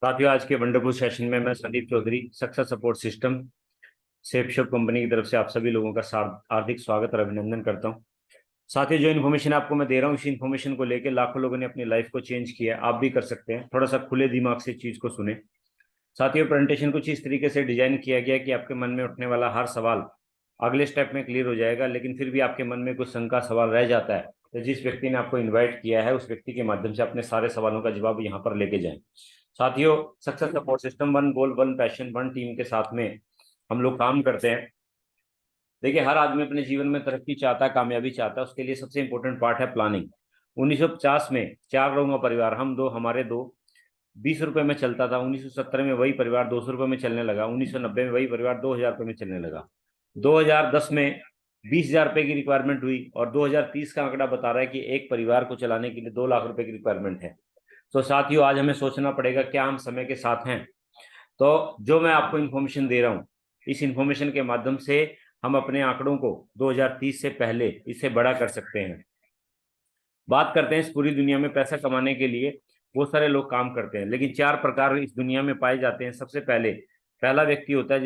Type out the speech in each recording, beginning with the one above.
साथियों, आज के वंडरफुल सेशन में मैं Sandeep Chaudhary success support system Safe Shop company की तरफ से आप सभी लोगों का हार्दिक स्वागत और अभिनंदन करता हूं। साथियों, जो इन्फॉर्मेशन आपको मैं दे रहा हूं, इस इन्फॉर्मेशन को लेकर लाखों लोगों ने अपनी लाइफ को चेंज किया है। आप भी कर सकते हैं। थोड़ा सा खुले दिमाग से चीज को सुने। साथियों, प्रेजेंटेशन कुछ इस तरीके से डिजाइन किया गया कि आपके मन में उठने वाला हर सवाल अगले स्टेप में क्लियर हो जाएगा, लेकिन फिर भी आपके मन में कुछ शंका सवाल रह जाता है तो जिस व्यक्ति ने आपको इन्वाइट किया है उस व्यक्ति के माध्यम से अपने सारे सवालों का जवाब यहाँ पर लेके जाएं। साथियों, success support system one goal one passion one team के साथ में हम लोग काम करते हैं। देखिए, हर आदमी अपने जीवन में तरक्की चाहता है, कामयाबी चाहता है। उसके लिए सबसे इंपॉर्टेंट पार्ट है प्लानिंग। 1950 में 4 लोगों का परिवार, हम दो हमारे दो, 20 रुपए में चलता था। 1970 में वही परिवार 200 रुपए में चलने लगा। 1990 में वही परिवार 2000 रुपए में चलने लगा। 2010 में 20,000 रुपए की रिक्वायरमेंट हुई और 2030 का आंकड़ा बता रहा है कि एक परिवार को चलाने के लिए 2 लाख रुपए की रिक्वायरमेंट है। तो साथियों, आज हमें सोचना पड़ेगा क्या हम समय के साथ हैं। तो जो मैं आपको इन्फॉर्मेशन दे रहा हूँ, इस इन्फॉर्मेशन के माध्यम से हम अपने आंकड़ों को 2030 से पहले इससे बड़ा कर सकते हैं। बात करते हैं, इस पूरी दुनिया में पैसा कमाने के लिए बहुत सारे लोग काम करते हैं, लेकिन 4 प्रकार इस दुनिया में पाए जाते हैं। सबसे पहला व्यक्ति होता है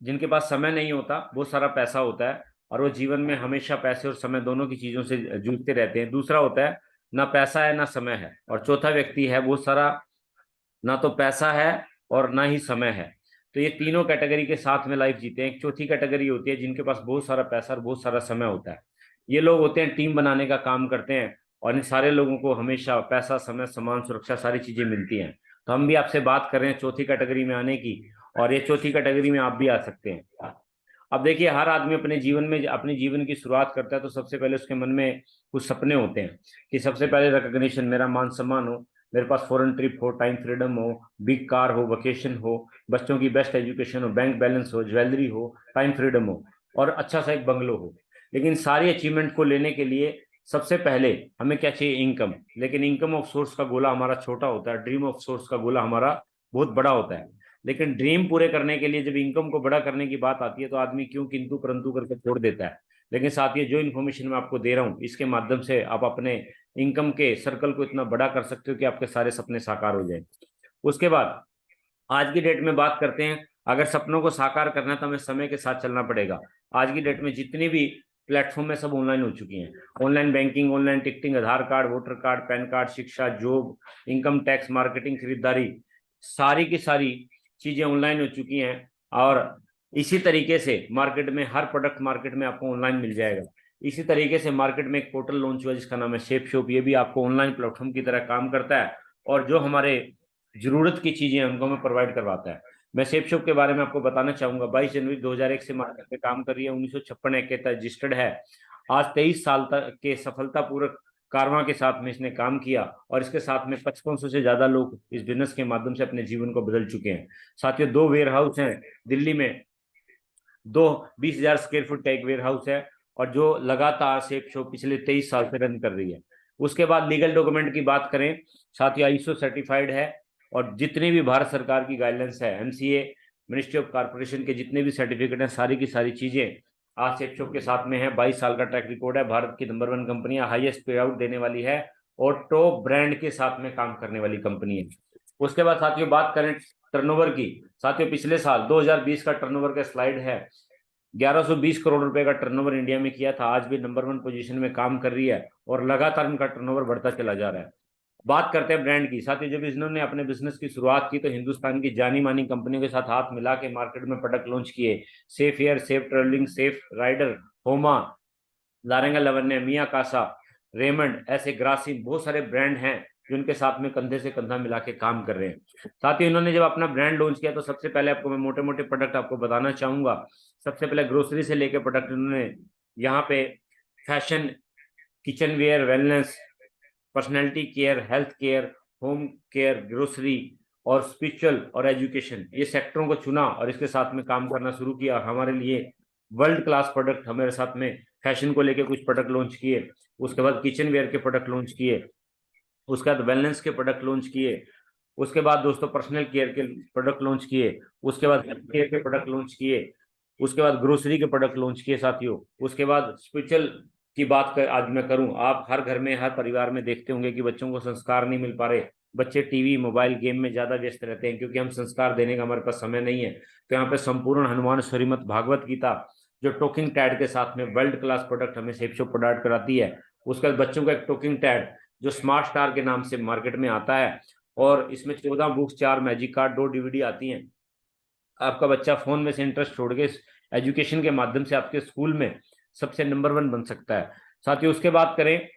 जिनके पास समय नहीं होता, बहुत सारा पैसा होता है और वो जीवन में हमेशा पैसे और समय दोनों की चीजों से जूझते रहते हैं। दूसरा होता है ना पैसा है ना समय है। और चौथा व्यक्ति है बहुत सारा, ना तो पैसा है और ना ही समय है। तो ये तीनों कैटेगरी के साथ में लाइफ जीते हैं। एक चौथी कैटेगरी होती है जिनके पास बहुत सारा पैसा और बहुत सारा समय होता है। ये लोग होते हैं टीम बनाने का काम करते हैं और इन सारे लोगों को हमेशा पैसा, समय, सम्मान, सुरक्षा सारी चीजें मिलती हैं। तो हम भी आपसे बात कर रहे हैं चौथी कैटेगरी में आने की, और ये चौथी कैटेगरी में आप भी आ सकते हैं। अब देखिए, हर आदमी अपने जीवन में अपने जीवन की शुरुआत करता है तो सबसे पहले उसके मन में कुछ सपने होते हैं कि सबसे पहले रिकॉग्निशन, मेरा मान सम्मान हो, मेरे पास फॉरेन ट्रिप हो, टाइम फ्रीडम हो, बिग कार हो, वेकेशन हो, बच्चों की बेस्ट एजुकेशन हो, बैंक बैलेंस हो, ज्वेलरी हो, टाइम फ्रीडम हो और अच्छा सा एक बंगलो हो। लेकिन सारी अचीवमेंट को लेने के लिए सबसे पहले हमें क्या चाहिए? इनकम। लेकिन इनकम ऑफ सोर्स का गोला हमारा छोटा होता है, ड्रीम ऑफ सोर्स का गोला हमारा बहुत बड़ा होता है। लेकिन ड्रीम पूरे करने के लिए जब इनकम को बड़ा करने की बात आती है तो आदमी क्यों किंतु परंतु करके छोड़ देता है। लेकिन साथ ही जो इन्फॉर्मेशन मैं आपको दे रहा हूँ, इसके माध्यम से आप अपने इनकम के सर्कल को इतना बड़ा कर सकते हो कि आपके सारे सपने साकार हो जाए। उसके बाद आज की डेट में बात करते हैं, अगर सपनों को साकार करना है तो हमें समय के साथ चलना पड़ेगा। आज की डेट में जितनी भी प्लेटफॉर्म है सब ऑनलाइन हो चुकी हैं। Online banking, online ticketing, Aadhaar card, voter card, PAN card, शिक्षा, जॉब, इनकम टैक्स, मार्केटिंग, खरीदारी, सारी की सारी चीजें ऑनलाइन हो चुकी हैं। और इसी तरीके से मार्केट में हर प्रोडक्ट मार्केट में आपको ऑनलाइन मिल जाएगा। इसी तरीके से मार्केट में एक पोर्टल लॉन्च हुआ जिसका नाम है शेप शॉप। ये भी आपको ऑनलाइन प्लेटफॉर्म की तरह काम करता है और जो हमारे जरूरत की चीजें उनको हमें प्रोवाइड करवाता है। मैं शेप शॉप के बारे में आपको बताना चाहूंगा। 22 जनवरी 2001 से मार्केट में काम कर रही है। 1956 एक्ट के तहत रजिस्टर्ड है। आज 23 साल तक के सफलतापूर्वक कारवां के साथ में इसने काम किया और इसके साथ में 5500 से ज्यादा लोग इस बिजनेस के माध्यम से अपने जीवन को बदल चुके हैं। साथियों, 2 वेयर हाउस हैं दिल्ली में। दो 20,000 स्क्वायर फुट का एक वेयर हाउस है और जो लगातार शेप शॉप पिछले 23 साल से रन कर रही है। उसके बाद लीगल डॉक्यूमेंट की बात करें, साथ ही आईएसओ सर्टिफाइड है और जितनी भी भारत सरकार की गाइडलाइंस है, एमसीए, मिनिस्ट्री ऑफ कॉर्पोरेशन के जितने भी सर्टिफिकेट हैं, सारी की सारी चीजें आज शेप शॉप के साथ में है। 22 साल का ट्रैक रिकॉर्ड है। भारत की नंबर 1 कंपनी है, हाईएस्ट पे आउट देने वाली है और टॉप ब्रांड के साथ में काम करने वाली कंपनी है। उसके बाद साथियों बात करें टर्नओवर की, साथियों पिछले साल 2020 का टर्नओवर का स्लाइड है। 1120 करोड़ रुपए का टर्नओवर इंडिया में किया था। आज भी नंबर 1 पोजीशन में काम कर रही है और लगातार इनका टर्नओवर बढ़ता चला जा रहा है। बात करते हैं ब्रांड की, साथ ही जब इन्होंने अपने बिजनेस की शुरुआत की तो हिंदुस्तान की जानी मानी कंपनियों के साथ हाथ मिला के मार्केट में प्रोडक्ट लॉन्च किए। Safe air, safe travelling, safe rider, होमा, लारेंगा लवन्य, मिया कासा, रेमंड, ऐसे ग्रासिम बहुत सारे ब्रांड हैं जो उनके साथ में कंधे से कंधा मिला के काम कर रहे हैं। साथ ही इन्होंने जब अपना ब्रांड लॉन्च किया तो सबसे पहले आपको मैं मोटे मोटे प्रोडक्ट आपको बताना चाहूंगा। सबसे पहले ग्रोसरी से लेकर प्रोडक्ट इन्होंने यहाँ पे fashion, kitchenware, wellness, personality care, health care, home care, grocery और स्पिरिचुअल और एजुकेशन, ये सेक्टरों को चुना और इसके साथ में काम करना शुरू किया। हमारे लिए वर्ल्ड क्लास प्रोडक्ट हमारे साथ में फैशन को लेके कुछ प्रोडक्ट लॉन्च किए। उसके बाद किचन वेयर के प्रोडक्ट लॉन्च किए। उसके बाद वेलनेस के प्रोडक्ट लॉन्च किए। उसके बाद दोस्तों पर्सनल केयर के प्रोडक्ट लॉन्च किए। उसके बाद हेल्थ केयर के प्रोडक्ट लॉन्च किए। उसके बाद ग्रोसरी के प्रोडक्ट लॉन्च किए साथियों। उसके बाद स्पिरिचुअल की बात कर आज मैं करूं, आप हर घर में हर परिवार में देखते होंगे कि बच्चों को संस्कार नहीं मिल पा रहे, बच्चे टीवी मोबाइल गेम में ज्यादा व्यस्त रहते हैं, क्योंकि हम संस्कार देने का हमारे पास समय नहीं है। तो यहाँ पे संपूर्ण हनुमान श्रीमद् भागवत गीता जो टॉकिंग टैड के साथ में वर्ल्ड क्लास प्रोडक्ट हमें सेफ शॉप प्रोवाइड कराती है। उसके बाद बच्चों का एक टॉकिंग टैड जो स्मार्ट स्टार के नाम से मार्केट में आता है, और इसमें 14 बुक्स, 4 मैजिक कार्ड, 2 डीवीडी आती हैं। आपका बच्चा फोन में से इंटरेस्ट छोड़ के एजुकेशन के माध्यम से आपके स्कूल में सबसे नंबर 1 बन सकता है। साथ ही उसके बात करें,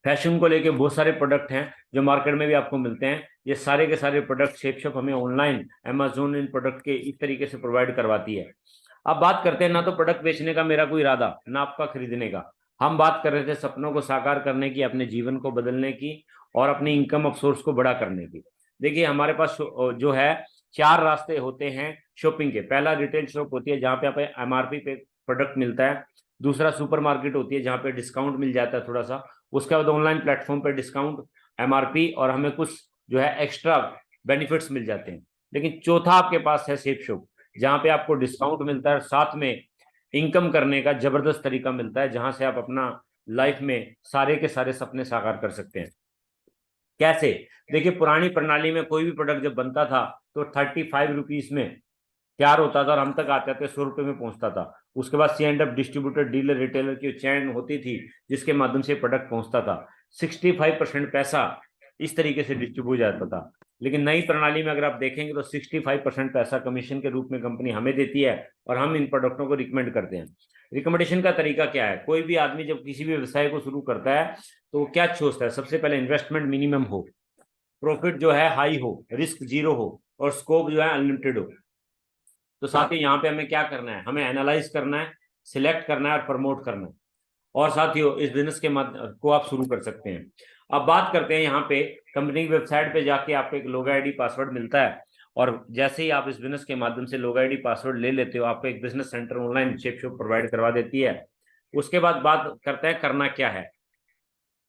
फैशन को लेके बहुत सारे प्रोडक्ट हैं जो मार्केट में भी आपको मिलते हैं। ये सारे के सारे प्रोडक्ट शेप शॉप हमें ऑनलाइन अमेजोन इन प्रोडक्ट के इस तरीके से प्रोवाइड करवाती है। अब बात करते हैं, ना तो प्रोडक्ट बेचने का मेरा कोई इरादा, ना आपका खरीदने का। हम बात कर रहे थे सपनों को साकार करने की, अपने जीवन को बदलने की, और अपनी इनकम ऑफ सोर्स को बड़ा करने की। देखिए हमारे पास जो है 4 रास्ते होते हैं शॉपिंग के। पहला रिटेल शॉप होती है जहाँ पे आप एमआरपी पे प्रोडक्ट मिलता है। दूसरा सुपर मार्केट होती है जहाँ पे डिस्काउंट मिल जाता है थोड़ा सा। उसके बाद ऑनलाइन प्लेटफॉर्म पे डिस्काउंट, एमआरपी, और हमें कुछ जो है एक्स्ट्रा बेनिफिट्स मिल जाते हैं। लेकिन चौथा आपके पास है सेफ शॉप, जहाँ पे आपको डिस्काउंट मिलता है, साथ में इनकम करने का जबरदस्त तरीका मिलता है, जहां से आप अपना लाइफ में सारे के सारे सपने साकार कर सकते हैं। कैसे? देखिए पुरानी प्रणाली में कोई भी प्रोडक्ट जब बनता था तो 35 रुपीज में तैयार होता था और हम तक आते थे 100 रुपये में पहुंचता था। उसके बाद C and F distributor dealer retailer की चैन होती थी जिसके माध्यम से प्रोडक्ट पहुंचता था। 65% पैसा इस तरीके से डिस्ट्रीब्यूट जाता था। लेकिन नई प्रणाली में अगर आप देखेंगे तो 65% पैसा कमीशन के रूप में कंपनी हमें देती है और हम इन प्रोडक्टों को रिकमेंड करते हैं। रिकमेंडेशन का तरीका क्या है? कोई भी आदमी जब किसी भी व्यवसाय को शुरू करता है तो वो क्या सोचता है? सबसे पहले इन्वेस्टमेंट मिनिमम हो, प्रॉफिट जो है हाई हो, रिस्क जीरो हो, और स्कोप जो है अनलिमिटेड हो। तो साथ ही यहाँ पे हमें क्या करना है? हमें एनालाइज करना है, सिलेक्ट करना है और प्रमोट करना है। और साथियों इस बिजनेस के को आप शुरू कर सकते हैं। अब बात करते हैं यहाँ पे कंपनी की वेबसाइट पे जाके आपको एक लोगो आईडी पासवर्ड मिलता है, और जैसे ही आप इस बिजनेस के माध्यम से लोगो आईडी पासवर्ड ले लेते हो, आपको एक business centre online shape shop provide करवा देती है। उसके बाद बात करते हैं करना क्या है।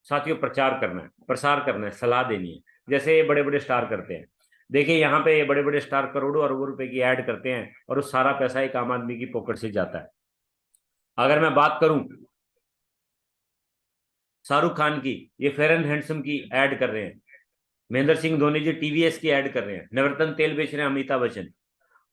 साथियों प्रचार करना है, प्रसार करना है, सलाह देनी है, जैसे ये बड़े बड़े स्टार करते हैं। देखिए यहाँ पे ये बड़े बड़े स्टार करोड़ों अरबों रुपए की ऐड करते हैं और उस सारा पैसा एक आम आदमी की पॉकेट से जाता है। अगर मैं बात करूं शाहरुख खान की, ये फेयर एंड हैंडसम की ऐड कर रहे हैं। महेंद्र सिंह धोनी जी टीवीएस की ऐड कर रहे हैं। नवरत्न तेल बेच रहे हैं अमिताभ बच्चन।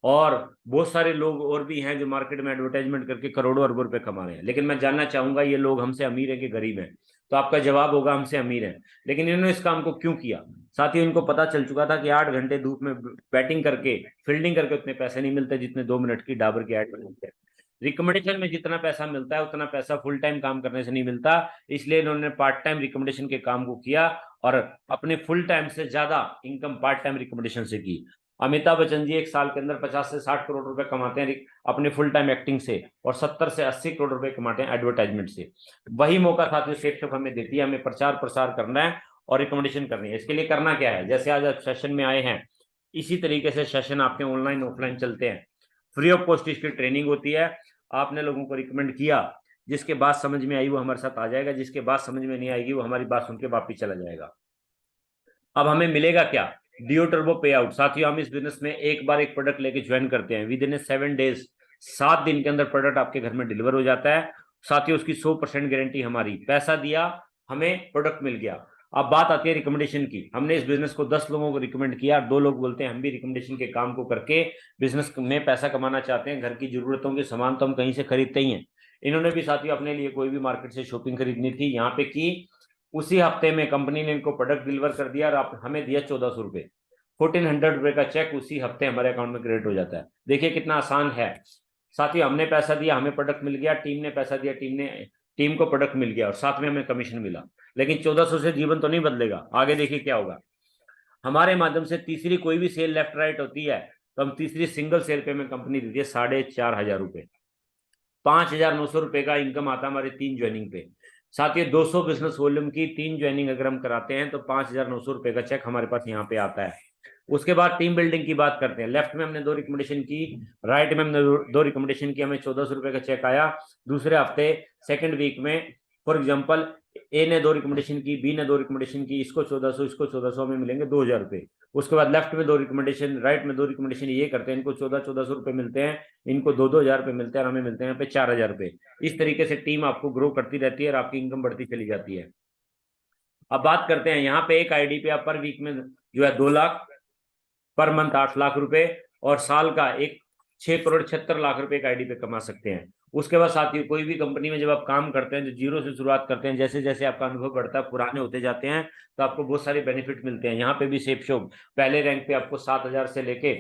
और बहुत सारे लोग और भी हैं जो मार्केट में एडवर्टाइजमेंट करके करोड़ों अरबों रुपए कमा रहे हैं। लेकिन मैं जानना चाहूंगा ये लोग हमसे अमीर है कि गरीब हैं? तो आपका जवाब होगा हमसे अमीर हैं। लेकिन इन्होंने इस काम को क्यों किया? साथियों इनको पता चल चुका था कि 8 घंटे धूप में बैटिंग करके, फील्डिंग करके उतने पैसे नहीं मिलते जितने 2 मिनट की डाबर की ऐड में मिलते हैं। रिकमेंडेशन में जितना पैसा मिलता है उतना पैसा फुल टाइम काम करने से नहीं मिलता। इसलिए इन्होंने पार्ट टाइम रिकमेंडेशन के काम को किया और अपने फुल टाइम से ज्यादा इनकम पार्ट टाइम रिकमेंडेशन से की। अमिताभ बच्चन जी एक साल के अंदर 50 से 60 करोड़ रुपए कमाते हैं अपने फुल टाइम एक्टिंग से, और 70 से 80 करोड़ रुपए कमाते हैं एडवर्टाइजमेंट से। वही मौका साथियों सेफ शॉप हमें देती है। हमें प्रचार प्रसार करना है और रिकमेंडेशन करनी है। इसके लिए करना क्या है? जैसे आज आप सेशन में आए हैं, इसी तरीके से सेशन आपके ऑनलाइन ऑफलाइन चलते हैं। फ्री ऑफ कॉस्ट इसकी ट्रेनिंग होती है। आपने लोगों को रिकमेंड किया, जिसके बात समझ में आई वो हमारे साथ आ जाएगा, जिसके बात समझ में नहीं आएगी वो हमारी बात सुन के वापिस चला जाएगा। अब हमें मिलेगा क्या? डिओ टर्बो पे आउट। साथियों हम इस बिजनेस में एक बार एक प्रोडक्ट लेके ज्वाइन करते हैं, विद इन 7 डेज, 7 दिन के अंदर प्रोडक्ट आपके घर में डिलीवर हो जाता है। साथियों उसकी 100% गारंटी हमारी। पैसा दिया, हमें प्रोडक्ट मिल गया। अब बात आती है रिकमेंडेशन की। हमने इस बिजनेस को 10 लोगों को रिकमेंड किया, 2 लोग बोलते हैं हम भी रिकमेंडेशन के काम को करके बिजनेस में पैसा कमाना चाहते हैं। घर की जरूरतों के सामान तो हम कहीं से खरीदते ही हैं। इन्होंने भी साथियों अपने लिए कोई भी मार्केट से शॉपिंग खरीदनी थी, यहाँ पे की। उसी हफ्ते में कंपनी ने इनको प्रोडक्ट डिलीवर कर दिया और आप हमें दिया 1400 रुपये। 1400 रुपये का चेक उसी हफ्ते हमारे अकाउंट में क्रेडिट हो जाता है। देखिए कितना आसान है। साथियों हमने पैसा दिया, हमें प्रोडक्ट मिल गया। टीम ने पैसा दिया, टीम को प्रोडक्ट मिल गया और साथ में हमें कमीशन मिला। लेकिन 1400 से जीवन तो नहीं बदलेगा। आगे देखिए क्या होगा। हमारे माध्यम से तीसरी कोई भी सेल लेफ्ट राइट होती है तो हम तीसरी सिंगल सेल पे हमें कंपनी देती है 4500 रुपये। 5900 रुपये का इनकम आता है हमारे 3 ज्वाइनिंग पे। साथ ही 200 बिजनेस वॉल्यूम की 3 ज्वाइनिंग अगर हम कराते हैं तो 5900 रुपये का चेक हमारे पास यहाँ पे आता है। उसके बाद टीम बिल्डिंग की बात करते हैं। लेफ्ट में हमने 2 रिकमेंडेशन की, राइट में हमने 2 रिकमेंडेशन की, हमें 1400 रुपये का चेक आया। दूसरे हफ्ते सेकंड वीक में फॉर एग्जांपल ए ने 2 रिकमेंडेशन की, बी ने 2 रिकमेंडेशन की, इसको 1400, इसको 1400, हमें मिलेंगे 2000 रुपये। उसके बाद लेफ्ट में 2 रिकमेंडेशन, राइट में 2 रिकमेंडेशन ये करते हैं, इनको 1400 रुपये मिलते हैं, इनको 2000 रुपये मिलते हैं और हमें मिलते हैं यहाँ पे 4000 रुपये। इस तरीके से टीम आपको ग्रो करती रहती है और आपकी इनकम बढ़ती चली जाती है। अब बात करते हैं यहाँ पे एक आईडी पे आप पर वीक में जो है 2 लाख, पर मंथ 8 लाख रुपए, और साल का एक 6 करोड़ 76 लाख रुपए एक आईडी पे कमा सकते हैं। उसके बाद साथियों कोई भी कंपनी में जब आप काम करते हैं, जो जीरो से शुरुआत करते हैं, जैसे जैसे आपका अनुभव बढ़ता है, पुराने होते जाते हैं, तो आपको बहुत सारे बेनिफिट मिलते हैं। यहाँ पे भी सेफ शॉप पहले रैंक पे आपको 7,000 से लेके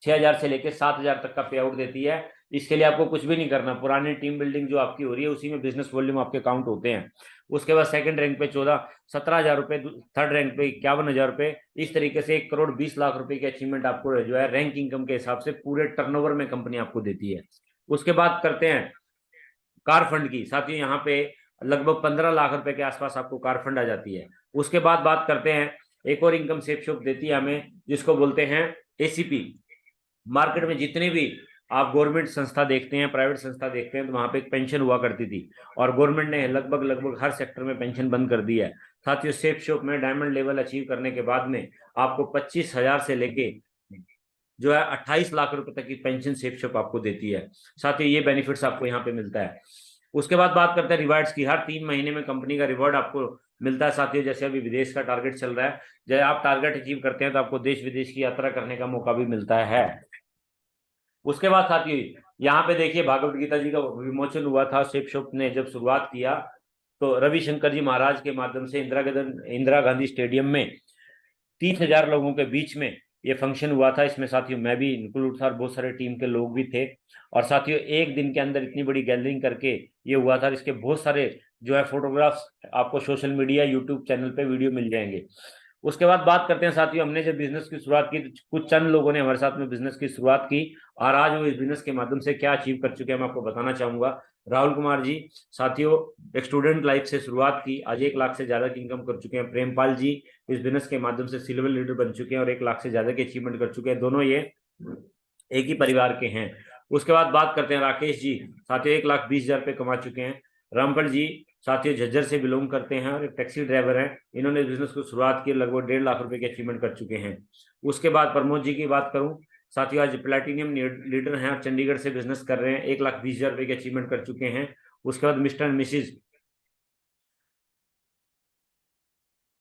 6,000 से लेके 7,000 तक का पे आउट देती है। इसके लिए आपको कुछ भी नहीं करना, पुरानी टीम बिल्डिंग जो आपकी हो रही है उसी में बिजनेस वॉल्यूम आपके काउंट होते हैं। उसके बाद सेकंड रैंक पे 17,000 रुपए, थर्ड रैंक पे 51,000 रुपए, इस तरीके से 1 करोड़ 20 लाख रुपए की अचीवमेंट आपको जो है रैंक इनकम के हिसाब से पूरे टर्नओवर में कंपनी आपको देती है। उसके बाद करते हैं कार फंड की। साथियों यहाँ पे लगभग 15 लाख रुपए के आसपास आपको कार फंड आ जाती है। उसके बाद बात करते हैं एक और इनकम सेफ शॉप देती है हमें, जिसको बोलते हैं एसीपी। मार्केट में जितने भी आप गवर्नमेंट संस्था देखते हैं, प्राइवेट संस्था देखते हैं, तो वहां पे एक पेंशन हुआ करती थी, और गवर्नमेंट ने लगभग लगभग हर सेक्टर में पेंशन बंद कर दी है। साथियों सेफ शॉप में डायमंड लेवल अचीव करने के बाद में आपको 25,000 से लेके जो है 28 लाख रुपए तक की पेंशन सेफ शॉप आपको देती है। साथियों ये बेनिफिट्स आपको यहाँ पे मिलता है। उसके बाद बात करते हैं रिवार्ड्स की। हर 3 महीने में कंपनी का रिवॉर्ड आपको मिलता है। साथियों जैसे अभी विदेश का टारगेट चल रहा है, जब आप टारगेट अचीव करते हैं तो आपको देश विदेश की यात्रा करने का मौका भी मिलता है। उसके बाद साथियों यहाँ पे देखिए भगवत गीता जी का विमोचन हुआ था। सेफ शॉप ने जब शुरुआत किया तो रविशंकर जी महाराज के माध्यम से इंदिरा गांधी स्टेडियम में 30,000 लोगों के बीच में ये फंक्शन हुआ था। इसमें साथियों मैं भी इंक्लूड था और बहुत सारे टीम के लोग भी थे। और साथियों एक दिन के अंदर इतनी बड़ी गैदरिंग करके ये हुआ था। इसके बहुत सारे जो है फोटोग्राफ्स आपको सोशल मीडिया यूट्यूब चैनल पे वीडियो मिल जाएंगे। उसके बाद बात करते हैं साथियों हमने जब बिजनेस की शुरुआत की, तो कुछ चंद लोगों ने हमारे साथ में बिजनेस की शुरुआत की, और आज वो इस बिजनेस के माध्यम से क्या अचीव कर चुके हैं मैं आपको बताना चाहूंगा। राहुल कुमार जी साथियों एक स्टूडेंट लाइफ से शुरुआत की, आज 1 लाख से ज्यादा की इनकम कर चुके हैं। प्रेमपाल जी इस बिजनेस के माध्यम से सिल्वर लीडर बन चुके हैं और 1 लाख से ज्यादा की अचीवमेंट कर चुके हैं। दोनों ये एक ही परिवार के हैं। उसके बाद बात करते हैं राकेश जी, साथियों 1,20,000 रुपये कमा चुके हैं। रामफल जी साथियों झज्जर से बिलोंग करते हैं और एक टैक्सी ड्राइवर हैं। इन्होंने बिजनेस को शुरुआत की, लगभग 1.5 लाख रुपए की अचीवमेंट कर चुके हैं। उसके बाद प्रमोद जी की बात करूं, साथियों आज प्लेटिनियम लीडर हैं और चंडीगढ़ से बिजनेस कर रहे हैं, 1,20,000 रुपए की अचीवमेंट कर चुके हैं। उसके बाद mister and Mrs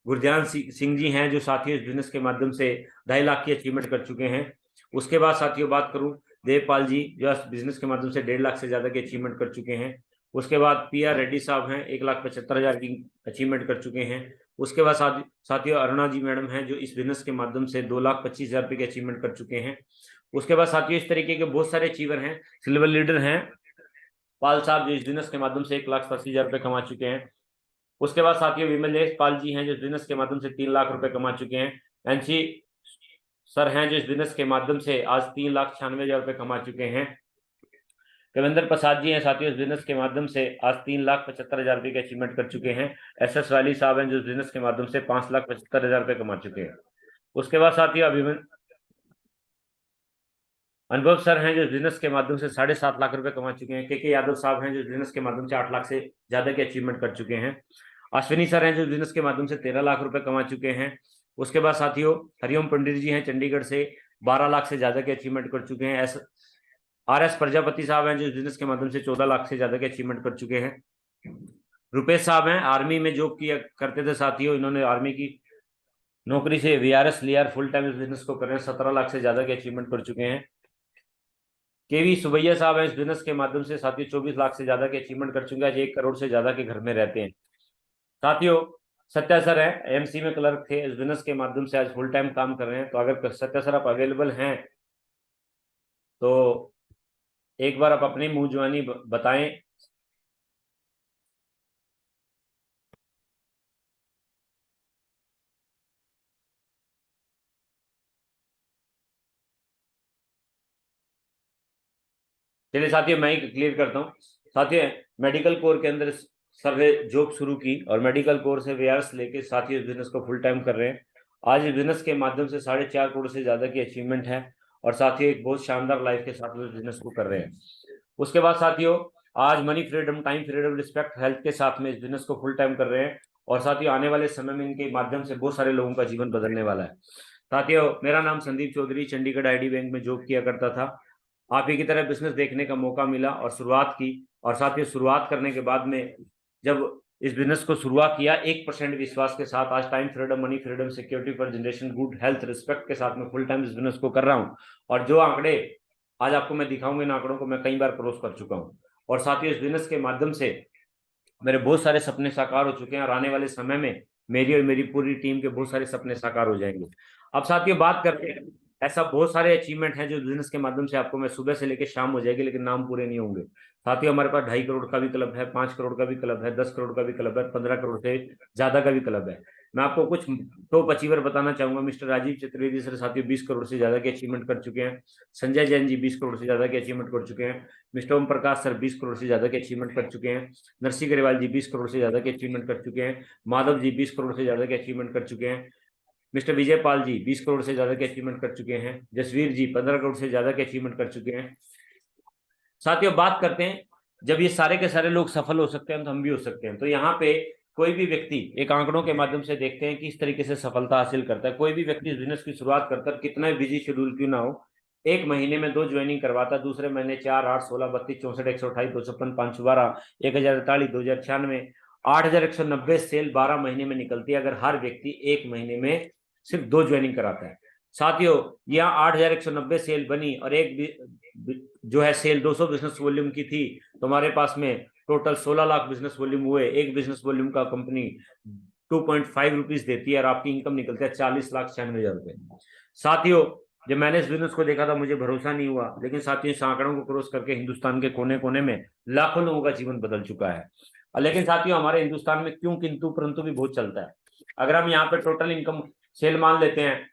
गुरजान Singh ji हैं, जो साथियों इस बिजनेस के माध्यम से 2.5 लाख की अचीवमेंट कर चुके हैं। उसके बाद साथियों बात करूं देवपाल जी, जो इस बिजनेस के माध्यम से 1.5 लाख से ज्यादा की अचीवमेंट कर चुके हैं। उसके बाद PR रेड्डी साहब हैं, 1,75,000 की अचीवमेंट कर चुके हैं। उसके बाद साथियों अरुणा जी मैडम हैं, जो इस बिजनेस के माध्यम से 2,25,000 रुपये की अचीवमेंट कर चुके हैं। उसके बाद साथियों इस तरीके के बहुत सारे अचीवर हैं। सिल्वर लीडर हैं पाल साहब, जो इस बिजनेस के माध्यम से 1,80,000 रुपये कमा चुके हैं। उसके बाद साथियों विमलेश पाल जी हैं, जो इस बिजनेस के माध्यम से 3 लाख रुपए कमा चुके हैं। एनसी सर हैं, जो इस बिजनेस के माध्यम से आज 3,96,000 रुपए कमा चुके हैं। कविंदर प्रसाद जी हैं साथियों, इस बिजनेस के माध्यम से आज 3,75,000 रुपए की अचीवमेंट कर चुके हैं। SS वाली साहब हैं, जो इस बिजनेस के माध्यम से 5,75,000 रुपए कमा चुके हैं। उसके बाद साथियों अनुभव सर हैं, जो इस बिजनेस के माध्यम से 7.5 लाख रुपए कमा चुके हैं। KK यादव साहब हैं, जो इस बिजनेस के माध्यम से 8 लाख से ज्यादा की अचीवमेंट कर चुके हैं। अश्विनी सर हैं, जो बिजनेस के माध्यम से 13 लाख रुपए कमा चुके हैं। उसके बाद साथियों हरिओम पंडित जी हैं, चंडीगढ़ से 12 लाख से ज्यादा की अचीवमेंट कर चुके हैं। RS प्रजापति साहब हैं, जो बिजनेस के माध्यम से 14 लाख से ज्यादा की अचीवमेंट कर चुके हैं। रुपेश साहब हैं, आर्मी में जॉब किया करते थे साथियों, इन्होंने आर्मी की नौकरी से VRS लिया, फुल टाइम इस बिजनेस को कर रहे हैं, 17 लाख से ज्यादा की अचीवमेंट कर चुके हैं। KV सुबैया साहब हैं, इस बिजनेस के माध्यम से साथियों 24 लाख से ज्यादा की अचीवमेंट कर चुके हैं, आज 1 करोड़ से ज्यादा के घर में रहते हैं। साथियों सत्या सर है, AMC में क्लर्क थे, इस बिजनेस के माध्यम से आज फुल टाइम काम कर रहे हैं। तो अगर सत्या सर आप अवेलेबल हैं तो एक बार आप अपनी मुंह जुबानी बताएं। चलिए साथियों मैं ही क्लियर करता हूँ। साथियों मेडिकल कोर के अंदर सर ने जॉब शुरू की और मेडिकल कोर से VRS लेके साथियों इस बिजनेस को फुल टाइम कर रहे हैं। आज इस बिजनेस के माध्यम से 4.5 करोड़ से ज्यादा की अचीवमेंट है और साथियों एक बहुत शानदार लाइफ के साथ इस बिजनेस को कर रहे हैं। उसके बाद साथियों आज money freedom, time freedom, respect, health के साथ में इस बिजनेस को फुल टाइम कर रहे हैं। और साथियों आने वाले समय में इनके माध्यम से बहुत सारे लोगों का जीवन बदलने वाला है। साथियों मेरा नाम संदीप चौधरी, चंडीगढ़ ID बैंक में जॉब किया करता था। आप ही की तरह बिजनेस देखने का मौका मिला और शुरुआत की। और साथियों शुरुआत करने के बाद में जब इस बिजनेस को शुरुआत किया 1% विश्वास के साथ। आज time freedom, money freedom, security for generation, good health, respect के साथ में फुल टाइम इस बिजनेस को कर रहा हूँ। और जो आंकड़े आज आपको मैं दिखाऊंगा, इन आंकड़ों को मैं कई बार क्रॉस कर चुका हूँ। और साथ ही इस बिजनेस के माध्यम से मेरे बहुत सारे सपने साकार हो चुके हैं, और आने वाले समय में मेरी और मेरी पूरी टीम के बहुत सारे सपने साकार हो जाएंगे। अब साथियों बात करते हैं, ऐसा बहुत सारे अचीवमेंट हैं जो बिजनेस के माध्यम से आपको मैं सुबह से लेकर शाम हो जाएगी, लेकिन नाम पूरे नहीं होंगे। साथियों हमारे पास 2.5 करोड़ का भी क्लब है, 5 करोड़ का भी क्लब है, 10 करोड़ का भी क्लब है, 15 करोड़ से ज्यादा का भी क्लब है। मैं आपको कुछ टॉप अचीवर बताना चाहूंगा। मिस्टर राजीव चतुर्वेदी सर साथियों 20 करोड़ से ज्यादा की अचीवमेंट कर चुके हैं। संजय जैन जी 20 करोड़ से ज्यादा की अचीवमेंट कर चुके हैं। मिस्टर ओम प्रकाश सर 20 करोड़ से ज्यादा की अचीवमेंट कर चुके हैं। नरसिंह ग्रेवाल जी 20 करोड़ से ज्यादा की अचीवमेंट कर चुके हैं। माधव जी 20 करोड़ से ज्यादा की अचीवमेंट कर चुके हैं। मिस्टर विजय पाल जी 20 करोड़ से ज्यादा की अचीवमेंट कर चुके हैं। जसवीर जी 15 करोड़ से ज्यादा की अचीवमेंट कर चुके हैं। साथियों बात करते हैं, जब ये सारे के सारे लोग सफल हो सकते हैं तो हम भी हो सकते हैं। तो यहाँ पे कोई भी व्यक्ति एक आंकड़ों के माध्यम से देखते हैं कि इस तरीके से सफलता हासिल करता है। कोई भी व्यक्ति इस बिजनेस की शुरुआत करता है, कितना बिजी शेड्यूल क्यों ना हो, एक महीने में 2 ज्वाइनिंग करवाता, दूसरे महीने 4, 8, 16, 32, 64, 128, 256, 512, 1048, 2096, 8190 सेल 12 महीने में निकलती है, अगर हर व्यक्ति एक महीने में सिर्फ 2 ज्वाइनिंग कराता है। साथियों यहाँ 8190 सेल बनी, और एक जो है सेल 200 बिजनेस वॉल्यूम की थी, तो हमारे पास में टोटल 16 लाख बिजनेस वॉल्यूम हुए। एक बिजनेस वॉल्यूम का कंपनी 2.5 रुपीज देती है, और आपकी इनकम निकलती है 40,96,000 रुपए। साथियों जब मैंने इस बिजनेस को देखा था मुझे भरोसा नहीं हुआ, लेकिन साथियों इस आंकड़ों को क्रॉस करके हिंदुस्तान के कोने कोने में लाखों लोगों का जीवन बदल चुका है। लेकिन साथियों हमारे हिंदुस्तान में क्यों किंतु परंतु भी बहुत चलता है। अगर हम यहाँ पे टोटल इनकम सेल मान लेते हैं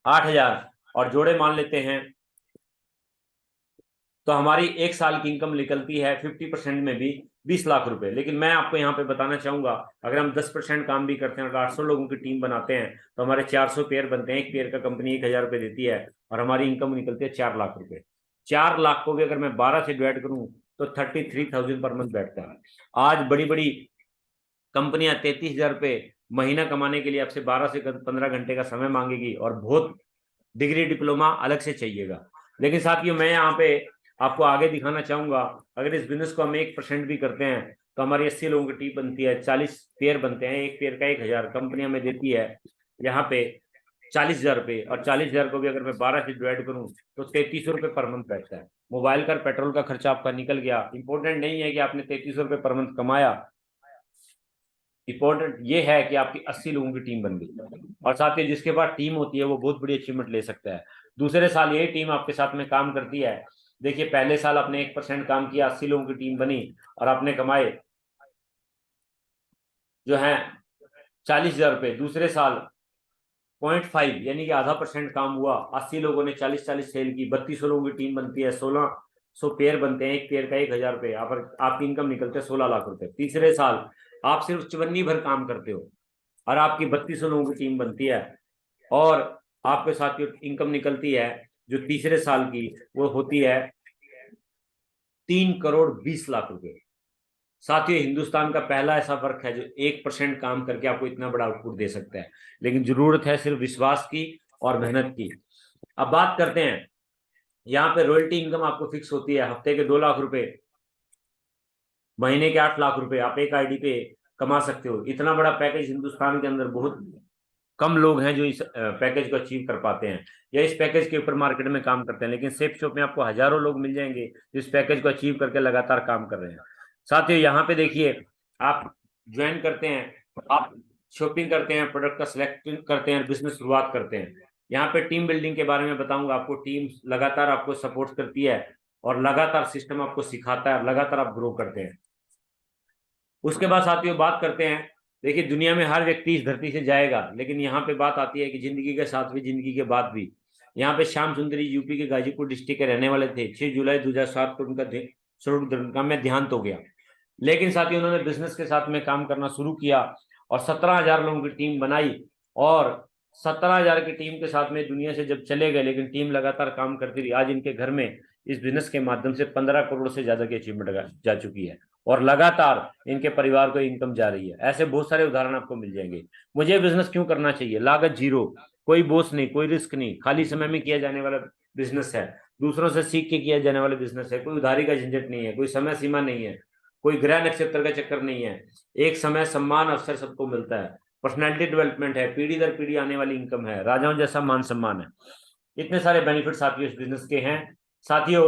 8,000 और जोड़े मान लेते हैं, तो हमारी एक साल की इनकम निकलती है 50% में भी 20 लाख रुपए। लेकिन मैं आपको यहाँ पे बताना चाहूंगा, अगर हम 10% काम भी करते हैं और 800 लोगों की टीम बनाते हैं, तो हमारे 400 पेयर बनते हैं। एक पेयर का कंपनी 1,000 रुपए देती है, और हमारी इनकम निकलती है 4 लाख रुपए। 4 लाख को भी अगर मैं 12 से डिवाइड करूं तो 33,000 पर मंथ बैठता है। आज बड़ी बड़ी कंपनियां 33,000 रुपए महीना कमाने के लिए आपसे 12 से 15 घंटे का समय मांगेगी, और बहुत डिग्री डिप्लोमा अलग से चाहिएगा। लेकिन साथियों मैं यहाँ पे आपको आगे दिखाना चाहूंगा, अगर इस बिजनेस को हम 1% भी करते हैं तो हमारी 80 लोगों की टीम बनती है, 40 पेयर बनते हैं, एक पेयर का 1,000, कंपनियां में देती है यहाँ पे 40,000 रुपये, और 40,000 को भी अगर मैं 12 से डिवाइड करूँ तो 3300 रुपये पर मंथ बैठता है। मोबाइल का पेट्रोल का खर्चा आपका निकल गया। इंपॉर्टेंट नहीं है कि आपने 3300 रुपये पर मंथ कमाया, इंपॉर्टेंट ये है कि आपकी 80 लोगों की टीम बन गई। और साथ ही जिसके पास टीम होती है वो बहुत बड़ी अचीवमेंट ले सकता है। दूसरे साल यही टीम आपके साथ में काम करती है। देखिए पहले साल आपने 1% काम किया, 80 लोगों की टीम बनी, और आपने कमाए जो है 40,000 रुपये। दूसरे साल 0.5 यानी कि आधा % काम हुआ, 80 लोगों ने 40 सेल की, 3200 लोगों की टीम बनती है, 1600 पेयर बनते हैं, एक पेयर का 1,000 रुपये, आपकी इनकम निकलते हैं 16 लाख रुपए। तीसरे साल आप सिर्फ चवन्नी भर काम करते हो और आपकी 3200 लोगों की टीम बनती है, और आपके साथ जो इनकम निकलती है जो तीसरे साल की वो होती है 3,20,00,000 रुपए। साथियों हिंदुस्तान का पहला ऐसा वर्क है जो 1% काम करके आपको इतना बड़ा आउटपुट दे सकता है, लेकिन जरूरत है सिर्फ विश्वास की और मेहनत की। अब बात करते हैं, यहाँ पे रॉयल्टी इनकम आपको फिक्स होती है, हफ्ते के 2 लाख रुपए, महीने के 8 लाख रुपए आप एक आईडी पे कमा सकते हो। इतना बड़ा पैकेज हिंदुस्तान के अंदर बहुत कम लोग हैं जो इस पैकेज को अचीव कर पाते हैं या इस पैकेज के ऊपर मार्केट में काम करते हैं। लेकिन सेफ शॉप में आपको हजारों लोग मिल जाएंगे जो इस पैकेज को अचीव करके लगातार काम कर रहे हैं। साथियों यहाँ पे देखिए, आप ज्वाइन करते हैं, आप शॉपिंग करते हैं, प्रोडक्ट का सिलेक्ट करते हैं, बिजनेस शुरुआत करते हैं। यहाँ पे टीम बिल्डिंग के बारे में बताऊंगा आपको। टीम लगातार आपको सपोर्ट करती है और लगातार सिस्टम आपको सिखाता है, लगातार आप ग्रो करते हैं। उसके बाद साथियों बात करते हैं, देखिए दुनिया में हर व्यक्ति इस धरती से जाएगा, लेकिन यहाँ पे बात आती है कि जिंदगी के साथ भी, जिंदगी के बाद भी। यहाँ पे श्याम सुंदरी यूपी के गाजीपुर डिस्ट्रिक्ट के रहने वाले थे। 6 जुलाई 2007 को उनका स्वरूप दुर्गा में देहांत हो गया। लेकिन साथियों उन्होंने बिजनेस के साथ में काम करना शुरू किया और 17,000 लोगों की टीम बनाई, और 17,000 की टीम के साथ में दुनिया से जब चले गए, लेकिन टीम लगातार काम करती रही। आज इनके घर में इस बिजनेस के माध्यम से 15 करोड़ से ज्यादा की अचीवमेंट जा चुकी है, और लगातार इनके परिवार को इनकम जा रही है। ऐसे बहुत सारे उदाहरण आपको मिल जाएंगे। मुझे बिजनेस क्यों करना चाहिए? लागत जीरो, कोई बॉस नहीं, कोई रिस्क नहीं, खाली समय में किया जाने वाला बिजनेस है, दूसरों से सीख के किया जाने वाला बिजनेस है, कोई उधारी का झंझट नहीं है, कोई समय सीमा नहीं है, कोई ग्रह नक्षत्र का चक्कर नहीं है। एक समय, सम्मान, अवसर सबको मिलता है। पर्सनैलिटी डेवलपमेंट है, पीढ़ी दर पीढ़ी आने वाली इनकम है, राजाओं जैसा मान सम्मान है। इतने सारे बेनिफिट साथियों इस बिजनेस के हैं। साथियों,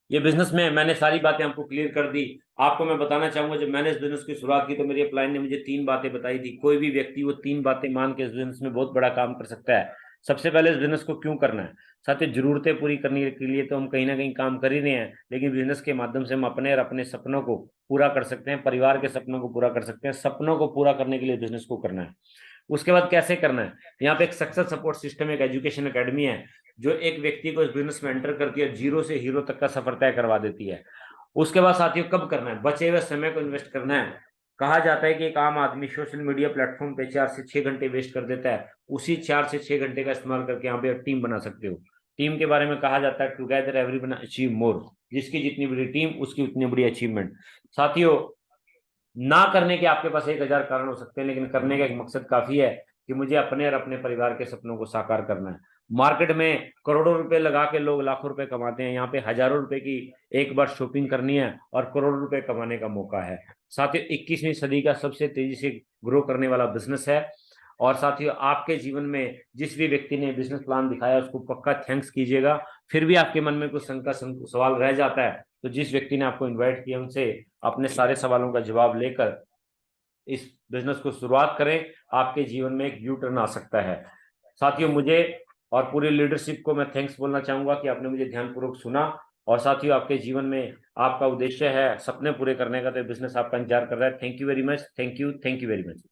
ये बिजनेस में मैंने सारी बातें आपको क्लियर कर दी। आपको मैं बताना चाहूंगा, जब मैंने इस बिजनेस की शुरुआत की तो मेरी अपलाइन ने मुझे 3 बातें बताई थी। कोई भी व्यक्ति वो 3 बातें मान के इस बिजनेस में बहुत बड़ा काम कर सकता है। सबसे पहले इस बिजनेस को क्यों करना है? साथियों, जरूरतें पूरी करने के लिए तो हम कहीं ना कहीं काम कर ही रहे हैं, लेकिन बिजनेस के माध्यम से हम अपने और अपने सपनों को पूरा कर सकते हैं, परिवार के सपनों को पूरा कर सकते हैं। सपनों को पूरा करने के लिए बिजनेस को करना है। उसके बाद कैसे करना है? यहाँ पे एक सक्सेस सपोर्ट सिस्टम, एक एजुकेशन एकेडमी है, जो एक व्यक्ति को इस बिजनेस में एंटर करती है, जीरो से हीरो तक का सफर तय करवा देती है। उसके बाद साथियों, कब करना है? बचे हुए समय को इन्वेस्ट करना है। कहा जाता है कि एक आम आदमी सोशल मीडिया प्लेटफॉर्म पे 4 से 6 घंटे वेस्ट कर देता है। उसी 4 से 6 घंटे का इस्तेमाल करके यहाँ पे टीम बना सकते हो। टीम के बारे में कहा जाता है, टुगेदर एवरीवन अचीव मोर। जिसकी जितनी बड़ी टीम, उसकी उतनी बड़ी अचीवमेंट। साथियों, ना करने के आपके पास 1000 कारण हो सकते हैं, लेकिन करने का एक मकसद काफी है कि मुझे अपने और अपने परिवार के सपनों को साकार करना है। मार्केट में करोड़ों रुपए लगा के लोग लाखों रुपए कमाते हैं, यहाँ पे हजारों रुपए की एक बार शॉपिंग करनी है और करोड़ों रुपए कमाने का मौका है। साथियों, 21वीं सदी का सबसे तेजी से ग्रो करने वाला बिजनेस है। और साथियों, आपके जीवन में जिस भी व्यक्ति ने बिजनेस प्लान दिखाया उसको पक्का थैंक्स कीजिएगा। फिर भी आपके मन में कुछ शंका सवाल रह जाता है तो जिस व्यक्ति ने आपको इन्वाइट किया उनसे अपने सारे सवालों का जवाब लेकर इस बिजनेस को शुरुआत करें। आपके जीवन में एक यू टर्न आ सकता है। साथियों, मुझे और पूरी लीडरशिप को मैं थैंक्स बोलना चाहूंगा कि आपने मुझे ध्यानपूर्वक सुना। और साथियों, आपके जीवन में आपका उद्देश्य है सपने पूरे करने का, तो बिजनेस आपका इंतजार कर रहा है। Thank you very much. Thank you very much.